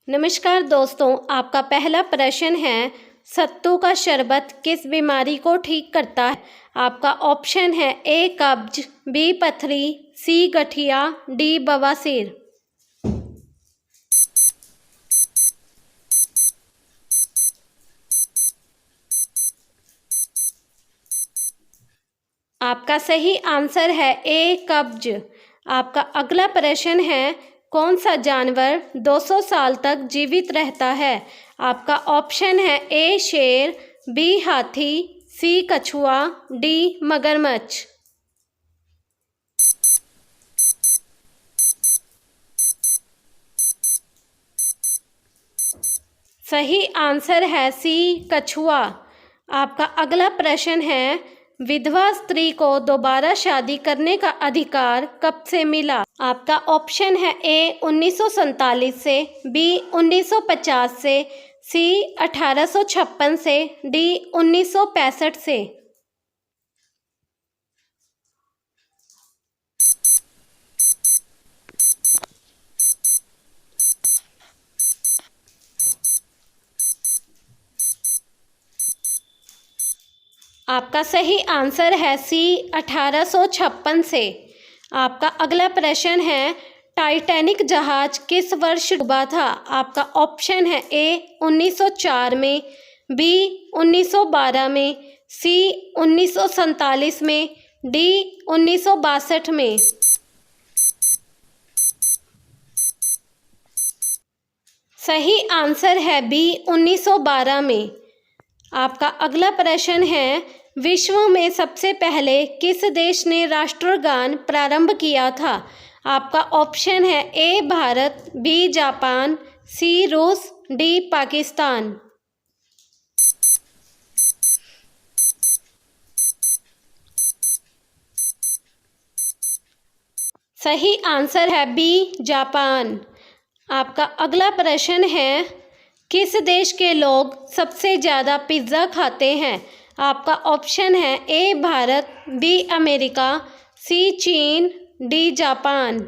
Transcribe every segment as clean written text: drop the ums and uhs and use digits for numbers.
नमस्कार दोस्तों, आपका पहला प्रश्न है सत्तू का शरबत किस बीमारी को ठीक करता है। आपका ऑप्शन है ए कब्ज, बी पथरी, सी गठिया, डी बवासीर। आपका सही आंसर है ए कब्ज। आपका अगला प्रश्न है कौन सा जानवर 200 साल तक जीवित रहता है। आपका ऑप्शन है ए शेर, बी हाथी, सी कछुआ, डी मगरमच्छ। सही आंसर है सी कछुआ। आपका अगला प्रश्न है विधवा स्त्री को दोबारा शादी करने का अधिकार कब से मिला। आपका ऑप्शन है ए 1947 से, बी 1950 से, सी 1856 से, डी 1965 से। आपका सही आंसर है सी 1856 से। आपका अगला प्रश्न है टाइटैनिक जहाज किस वर्ष डूबा था। आपका ऑप्शन है ए 1904 में, बी 1912 में, सी 1947 में, डी 1962 में। सही आंसर है बी 1912 में। आपका अगला प्रश्न है विश्व में सबसे पहले किस देश ने राष्ट्रगान प्रारंभ किया था। आपका ऑप्शन है ए भारत, बी जापान, सी रूस, डी पाकिस्तान। सही आंसर है बी जापान। आपका अगला प्रश्न है किस देश के लोग सबसे ज़्यादा पिज़्ज़ा खाते हैं। आपका ऑप्शन है ए भारत, बी अमेरिका, सी चीन, डी जापान।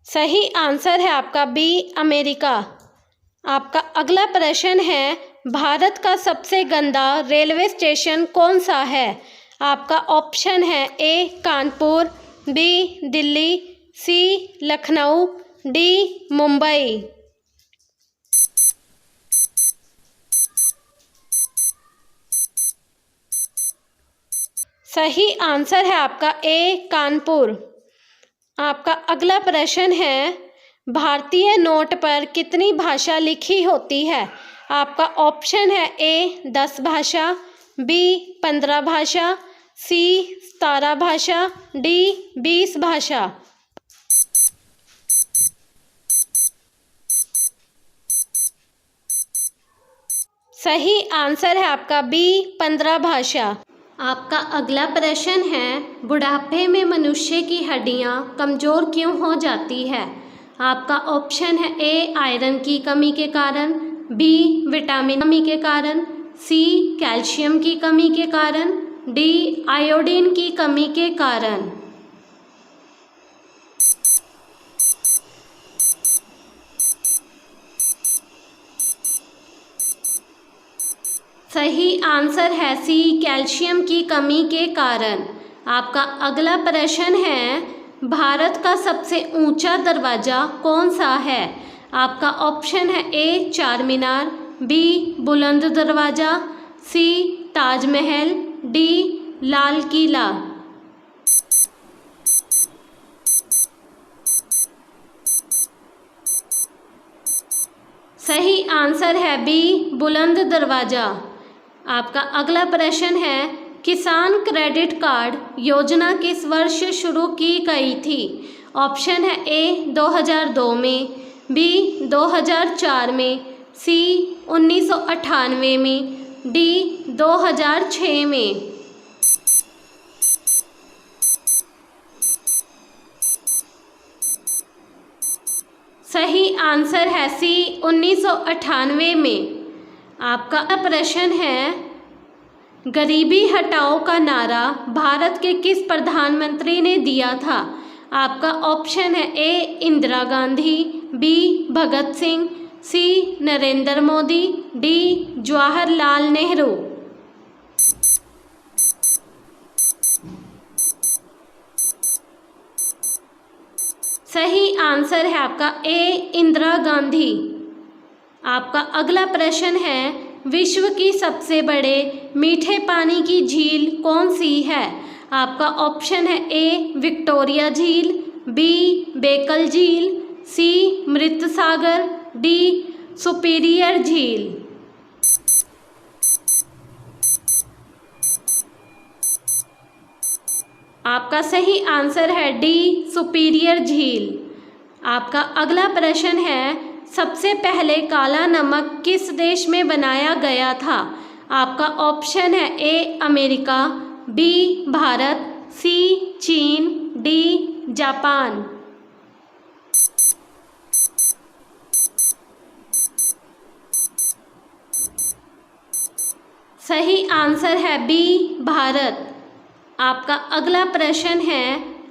सही आंसर है आपका बी अमेरिका। आपका अगला प्रश्न है भारत का सबसे गंदा रेलवे स्टेशन कौन सा है। आपका ऑप्शन है ए कानपुर, बी दिल्ली, सी लखनऊ, डी मुंबई। सही आंसर है आपका ए कानपुर। आपका अगला प्रश्न है भारतीय नोट पर कितनी भाषा लिखी होती है। आपका ऑप्शन है ए 10 भाषा, बी 15 भाषा, सी 17 भाषा, डी 20 भाषा। सही आंसर है आपका बी 15 भाषा। आपका अगला प्रश्न है बुढ़ापे में मनुष्य की हड्डियां कमज़ोर क्यों हो जाती है। आपका ऑप्शन है ए आयरन की कमी के कारण, बी विटामिन कमी के कारण, सी कैल्शियम की कमी के कारण, डी आयोडीन की कमी के कारण। सही आंसर है सी कैल्शियम की कमी के कारण। आपका अगला प्रश्न है भारत का सबसे ऊंचा दरवाज़ा कौन सा है। आपका ऑप्शन है ए चार मीनार, बी बुलंद दरवाज़ा, सी ताजमहल, डी लाल किला। सही आंसर है बी बुलंद दरवाज़ा। आपका अगला प्रश्न है किसान क्रेडिट कार्ड योजना किस वर्ष शुरू की गई थी। ऑप्शन है ए 2002 में, बी 2004 में, सी 1998 में, डी 2006 में। सही आंसर है सी 1998 में। आपका प्रश्न है गरीबी हटाओ का नारा भारत के किस प्रधानमंत्री ने दिया था? आपका ऑप्शन है ए इंदिरा गांधी, बी भगत सिंह, सी नरेंद्र मोदी, डी जवाहरलाल नेहरू। सही आंसर है आपका ए इंदिरा गांधी। आपका अगला प्रश्न है, विश्व की सबसे बड़े मीठे पानी की झील कौन सी है? आपका ऑप्शन है ए विक्टोरिया झील, बी बेकल झील, सी मृत सागर, डी सुपीरियर झील। आपका सही आंसर है डी सुपीरियर झील। आपका अगला प्रश्न है, सबसे पहले काला नमक किस देश में बनाया गया था? आपका ऑप्शन है ए अमेरिका, बी भारत, सी चीन, डी जापान। सही आंसर है बी भारत। आपका अगला प्रश्न है,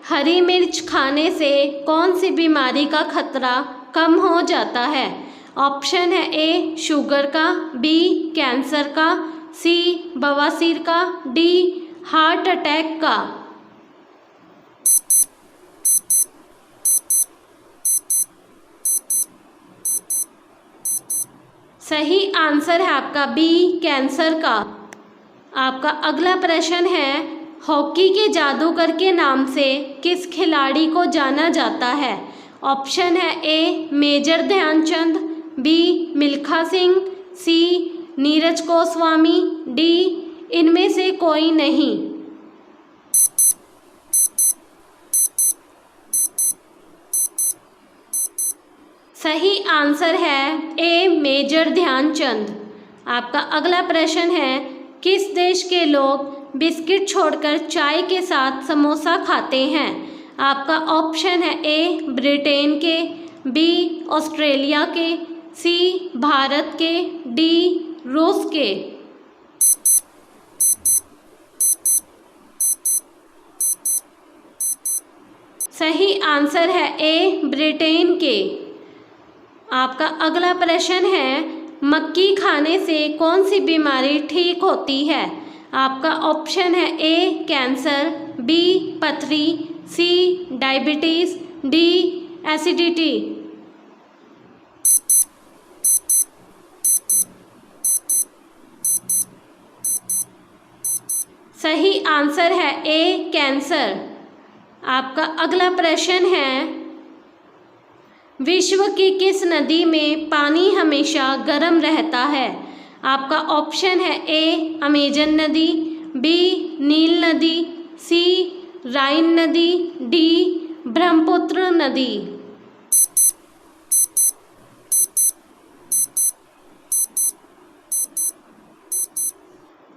हरी मिर्च खाने से कौन सी बीमारी का खतरा कम हो जाता है? ऑप्शन है ए शुगर का, बी कैंसर का, सी बवासीर का, डी हार्ट अटैक का। सही आंसर है आपका बी कैंसर का। आपका अगला प्रश्न है, हॉकी के जादूगर के नाम से किस खिलाड़ी को जाना जाता है? ऑप्शन है ए मेजर ध्यानचंद, बी मिल्खा सिंह, सी नीरज गोस्वामी, डी इनमें से कोई नहीं। सही आंसर है ए मेजर ध्यानचंद। आपका अगला प्रश्न है, किस देश के लोग बिस्किट छोड़कर चाय के साथ समोसा खाते हैं? आपका ऑप्शन है ए ब्रिटेन के, बी ऑस्ट्रेलिया के, सी भारत के, डी रूस के। सही आंसर है ए ब्रिटेन के। आपका अगला प्रश्न है, मक्की खाने से कौन सी बीमारी ठीक होती है? आपका ऑप्शन है ए कैंसर, बी पथरी, सी डायबिटीज, डी एसिडिटी। सही आंसर है ए कैंसर। आपका अगला प्रश्न है, विश्व की किस नदी में पानी हमेशा गर्म रहता है? आपका ऑप्शन है ए अमेजन नदी, बी नील नदी, सी राइन नदी, डी ब्रह्मपुत्र नदी।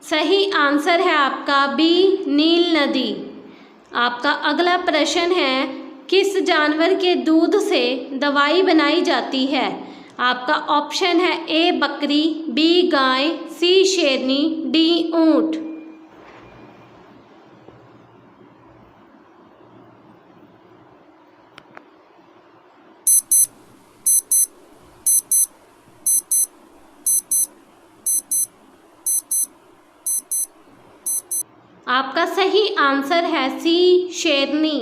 सही आंसर है आपका बी नील नदी। आपका अगला प्रश्न है, किस जानवर के दूध से दवाई बनाई जाती है? आपका ऑप्शन है ए बकरी, बी गाय, सी शेरनी, डी ऊंट। आपका सही आंसर है सी शेरनी।